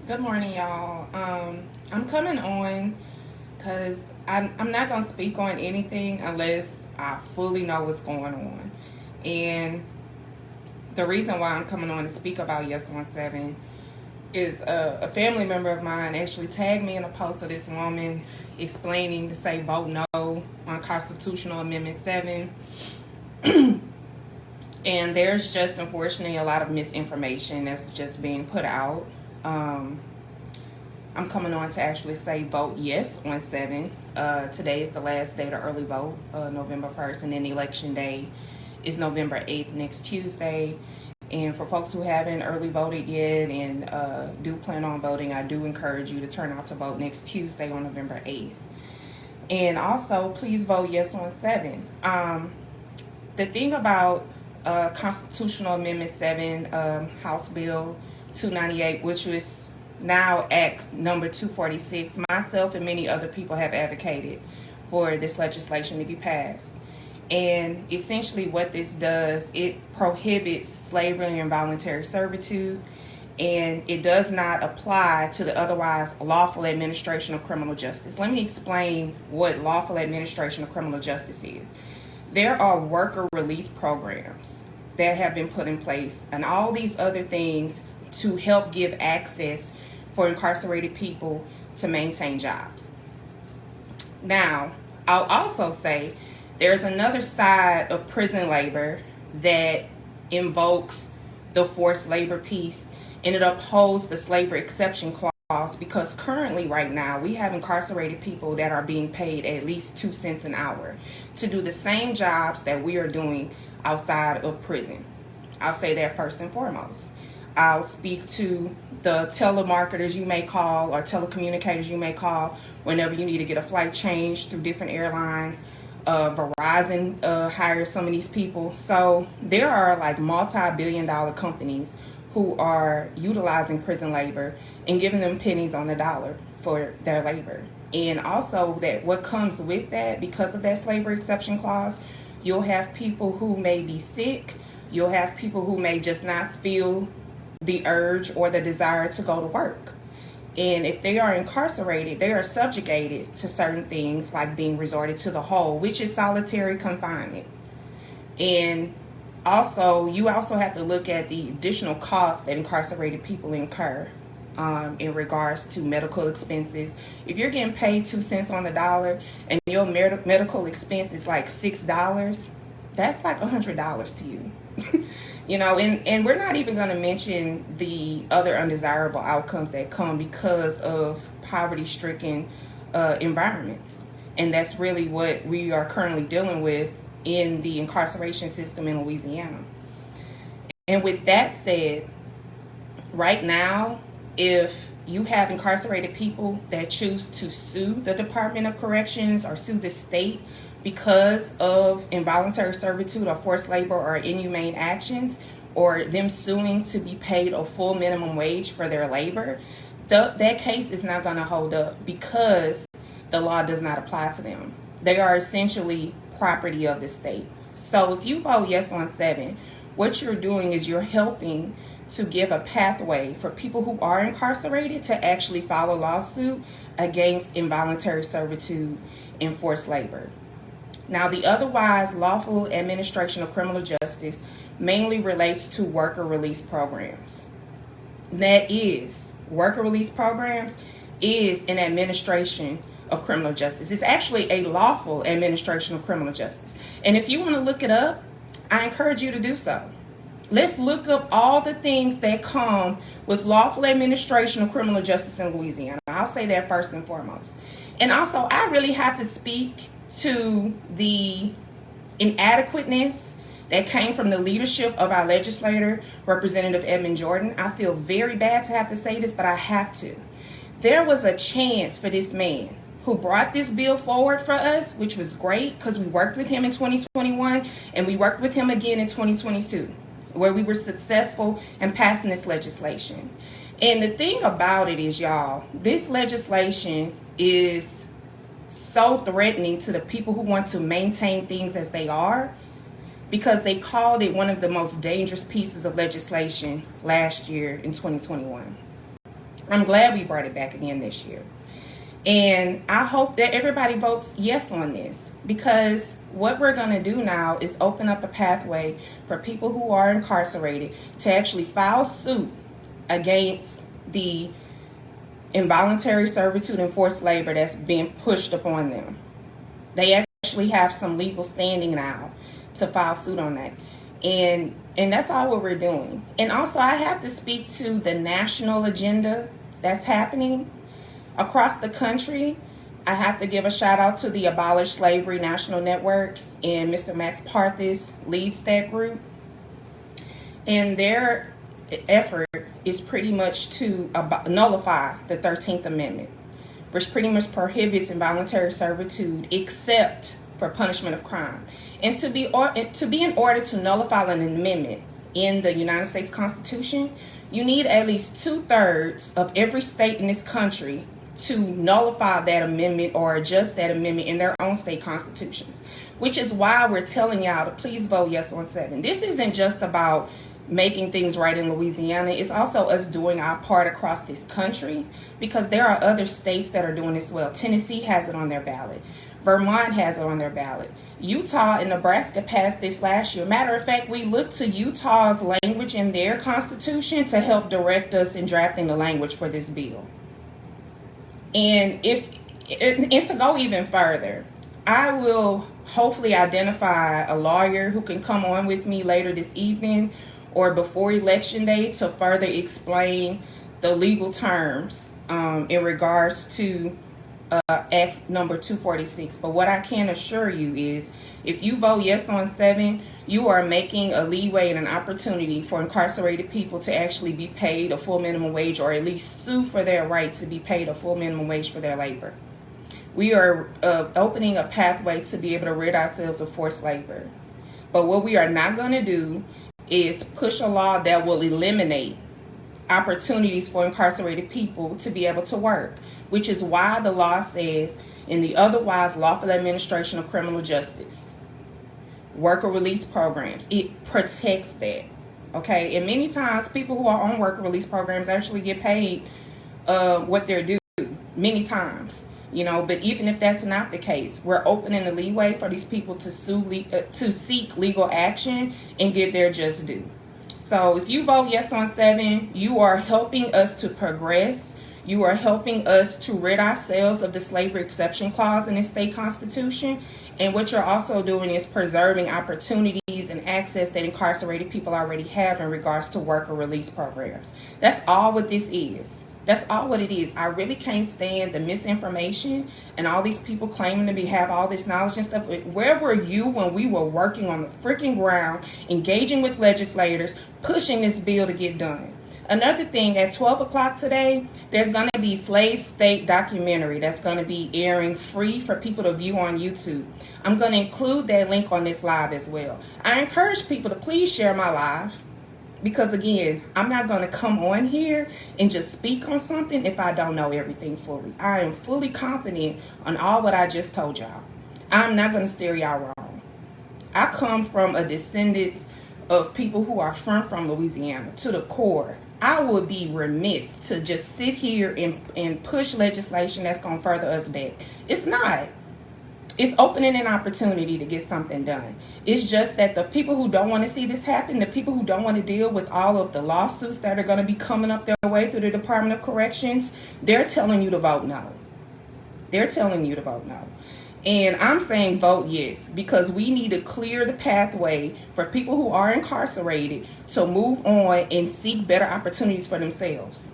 Good morning, y'all. I'm coming on because I'm not going to speak on anything unless I fully know what's going on. And the reason why I'm coming on to speak about Yes 17 is a family member of mine actually tagged me in a post of this woman explaining to say vote no on Constitutional Amendment 7. And there's just unfortunately a lot of misinformation that's just being put out. Um, I'm coming on to actually say vote yes on 7. Today is the last day to early vote, November 1st, and then election day is November 8th, next Tuesday. And for folks who haven't early voted yet and do plan on voting, I do encourage you to turn out to vote next Tuesday on November 8th. And also, please vote yes on 7. The thing about Constitutional Amendment 7, House Bill 298, which was now Act number 246, myself and many other people have advocated for this legislation to be passed. And essentially what this does, it prohibits slavery and involuntary servitude, and it does not apply to the otherwise lawful administration of criminal justice. Let me explain what lawful administration of criminal justice is. There are worker release programs that have been put in place and all these other things to help give access for incarcerated people to maintain jobs. Now, I'll also say there's another side of prison labor that invokes the forced labor piece, and it upholds the slavery exception clause, because currently right now we have incarcerated people that are being paid at least 2 cents an hour to do the same jobs that we are doing outside of prison. I'll say that first and foremost. I'll speak to the telemarketers you may call or telecommunicators you may call whenever you need to get a flight changed through different airlines. Verizon hires some of these people. So there are like multi-billion-dollar companies who are utilizing prison labor and giving them pennies on the dollar for their labor. And also that what comes with that, because of that slavery exception clause, you'll have people who may be sick. You'll have people who may just not feel the urge or the desire to go to work. And if they are incarcerated, they are subjugated to certain things like being resorted to the hole, which is solitary confinement. And also, you also have to look at the additional costs that incarcerated people incur in regards to medical expenses. If you're getting paid 2 cents on the dollar and your medical expense is like $6, that's like $100 to you. And we're not even going to mention the other undesirable outcomes that come because of poverty-stricken environments. And that's really what we are currently dealing with in the incarceration system in Louisiana. And with that said, right now, if you have incarcerated people that choose to sue the Department of Corrections or sue the state because of involuntary servitude or forced labor or inhumane actions, or them suing to be paid a full minimum wage for their labor, that case is not going to hold up because the law does not apply to them. They are essentially property of the state. So if you vote yes on 7, what you're doing is you're helping to give a pathway for people who are incarcerated to actually file a lawsuit against involuntary servitude and forced labor. Now, the otherwise lawful administration of criminal justice mainly relates to worker release programs. That is, worker release programs is an administration of criminal justice. It's actually a lawful administration of criminal justice. And if you want to look it up, I encourage you to do so. Let's look up all the things that come with lawful administration of criminal justice in Louisiana. I'll say that first and foremost. And also, I really have to speak to the inadequateness that came from the leadership of our legislator, Representative Edmund Jordan. I feel very bad to have to say this, but I have to. There was a chance for this man who brought this bill forward for us, which was great because we worked with him in 2021 and we worked with him again in 2022, where we were successful in passing this legislation. And the thing about it is, y'all, this legislation is so threatening to the people who want to maintain things as they are, because they called it one of the most dangerous pieces of legislation last year in 2021. I'm glad we brought it back again this year. And I hope that everybody votes yes on this, because what we're going to do now is open up a pathway for people who are incarcerated to actually file suit against the involuntary servitude and forced labor that's being pushed upon them. They actually have some legal standing now to file suit on that. And that's all what we're doing. And also, I have to speak to the national agenda that's happening across the country. I have to give a shout out to the Abolish Slavery National Network, and Mr. Max Parthis leads that group. And their effort is pretty much to nullify the 13th Amendment, which pretty much prohibits involuntary servitude except for punishment of crime. And to be in order to nullify an amendment in the United States Constitution, you need at least 2/3 of every state in this country to nullify that amendment or adjust that amendment in their own state constitutions, which is why we're telling y'all to please vote yes on 7. This isn't just about making things right in Louisiana. It's also us doing our part across this country, because there are other states that are doing this well. Tennessee has it on their ballot. Vermont has it on their ballot. Utah and Nebraska passed this last year. Matter of fact, we looked to Utah's language in their constitution to help direct us in drafting the language for this bill. And to go even further, I will hopefully identify a lawyer who can come on with me later this evening or before Election Day to further explain the legal terms in regards to Act number 246. But what I can assure you is, if you vote yes on 7, you are making a leeway and an opportunity for incarcerated people to actually be paid a full minimum wage, or at least sue for their right to be paid a full minimum wage for their labor. We are opening a pathway to be able to rid ourselves of forced labor. But what we are not going to do is push a law that will eliminate opportunities for incarcerated people to be able to work, which is why the law says, in the otherwise lawful administration of criminal justice, worker release programs, it protects that. Okay, and many times people who are on worker release programs actually get paid what they're due, many times. But even if that's not the case, we're opening the leeway for these people to seek legal action and get their just due. So if you vote yes on 7, you are helping us to progress. You are helping us to rid ourselves of the slavery exception clause in the state constitution. And what you're also doing is preserving opportunities and access that incarcerated people already have in regards to worker release programs. That's all what this is. That's all what it is. I really can't stand the misinformation and all these people claiming to have all this knowledge and stuff. Where were you when we were working on the freaking ground, engaging with legislators, pushing this bill to get done? Another thing, at 12 o'clock today, there's going to be Slave State documentary that's going to be airing free for people to view on YouTube. I'm going to include that link on this live as well. I encourage people to please share my live. Because again, I'm not going to come on here and just speak on something if I don't know everything fully. I am fully confident on all what I just told y'all. I'm not going to steer y'all wrong. I come from a descendant of people who are from Louisiana to the core. I would be remiss to just sit here and push legislation that's going to further us back. It's not. It's opening an opportunity to get something done. It's just that the people who don't want to see this happen, the people who don't want to deal with all of the lawsuits that are going to be coming up their way through the Department of Corrections, they're telling you to vote no. They're telling you to vote no. And I'm saying vote yes, because we need to clear the pathway for people who are incarcerated to move on and seek better opportunities for themselves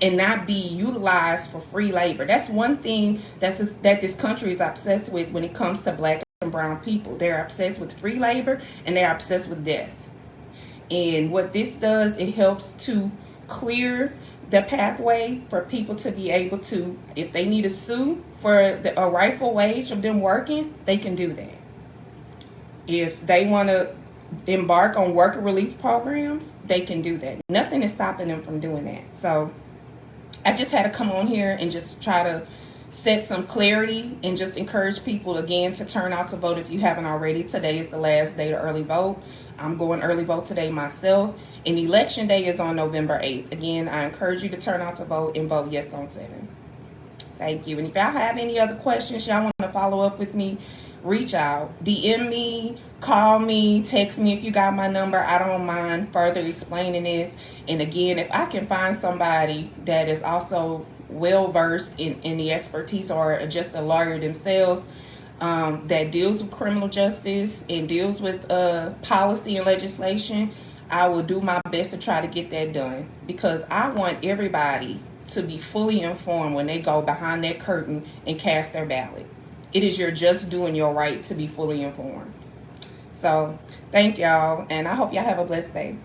and not be utilized for free labor. That's one thing that this country is obsessed with when it comes to black and brown people. They're obsessed with free labor and they're obsessed with death. And what this does, it helps to clear the pathway for people to be able to, if they need to sue for a rightful wage of them working, they can do that. If they want to embark on worker release programs, they can do that. Nothing is stopping them from doing that. So I just had to come on here and just try to set some clarity and just encourage people again to turn out to vote if you haven't already. Today is the last day to early vote. I'm going early vote today myself, and election day is on November 8th. Again, I encourage you to turn out to vote and vote yes on 7. Thank you. And if y'all have any other questions, y'all want to follow up with me, reach out, DM me, call me, text me if you got my number. I don't mind further explaining this. And again, if I can find somebody that is also well versed in the expertise, or just a lawyer themselves, that deals with criminal justice and deals with policy and legislation, I will do my best to try to get that done, because I want everybody to be fully informed when they go behind that curtain and cast their ballot. It is your just doing your right to be fully informed. So thank y'all, and I hope y'all have a blessed day.